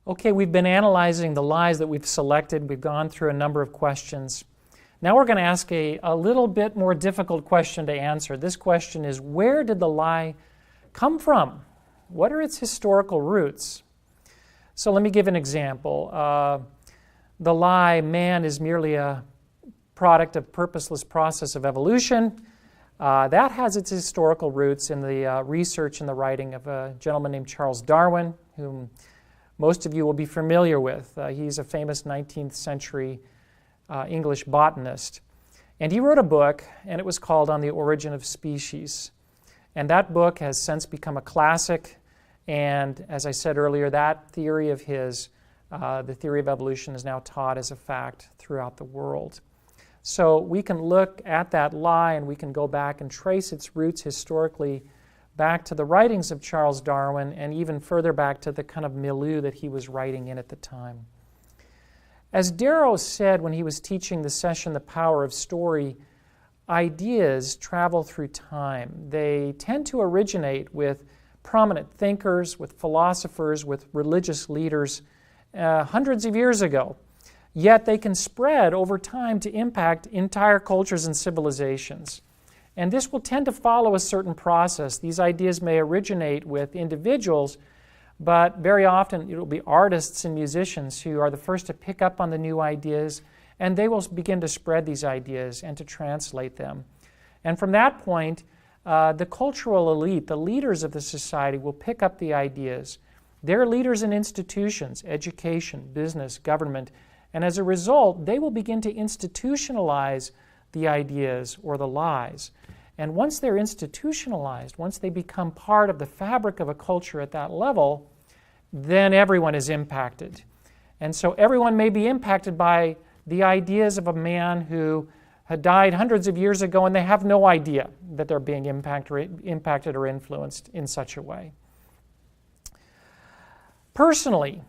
Okay, we've been analyzing the lies that we've selected. We've gone through a number of questions. Now we're going to ask a little bit more difficult question to answer. This question is, where did the lie come from? What are its historical roots? So let me give an example. The lie, man is merely a product of purposeless process of evolution. That has its historical roots in the research and the writing of a gentleman named Charles Darwin, whom most of you will be familiar with. He's a famous 19th century English botanist. And he wrote a book, and it was called On the Origin of Species. And that book has since become a classic. And as I said earlier, that theory of his, the theory of evolution, is now taught as a fact throughout the world. So we can look at that lie and we can go back and trace its roots historically back to the writings of Charles Darwin and even further back to the kind of milieu that he was writing in at the time. As Darrow said when he was teaching the session, The Power of Story, ideas travel through time. They tend to originate with prominent thinkers, with philosophers, with religious leaders hundreds of years ago. Yet they can spread over time to impact entire cultures and civilizations. And this will tend to follow a certain process. These ideas may originate with individuals, but very often it will be artists and musicians who are the first to pick up on the new ideas, and they will begin to spread these ideas and to translate them. And from that point, the cultural elite, the leaders of the society, will pick up the ideas. They're leaders in institutions, education, business, government, and as a result, they will begin to institutionalize the ideas or the lies. And once they're institutionalized, once they become part of the fabric of a culture at that level, then everyone is impacted. And so everyone may be impacted by the ideas of a man who had died hundreds of years ago, and they have no idea that they're being impacted or influenced in such a way. Personally,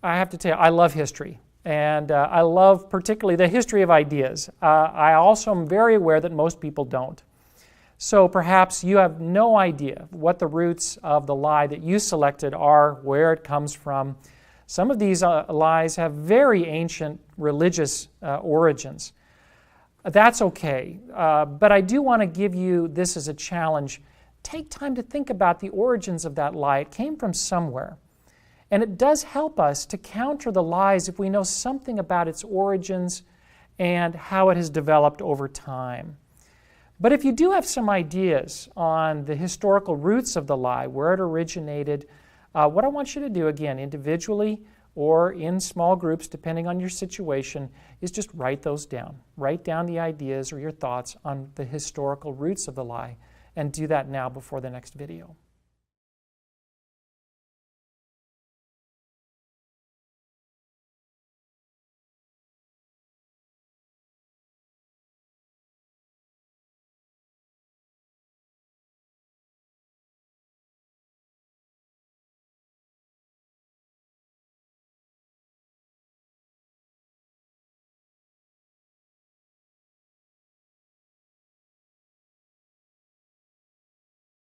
I have to tell you, I love history. And I love particularly the history of ideas. I also am very aware that most people don't. So perhaps you have no idea what the roots of the lie that you selected are, where it comes from. Some of these lies have very ancient religious origins. That's okay. But I do want to give you this as a challenge. Take time to think about the origins of that lie. It came from somewhere. And it does help us to counter the lies if we know something about its origins and how it has developed over time. But if you do have some ideas on the historical roots of the lie, where it originated, what I want you to do, again, individually or in small groups, depending on your situation, is just write those down. Write down the ideas or your thoughts on the historical roots of the lie, and do that now before the next video.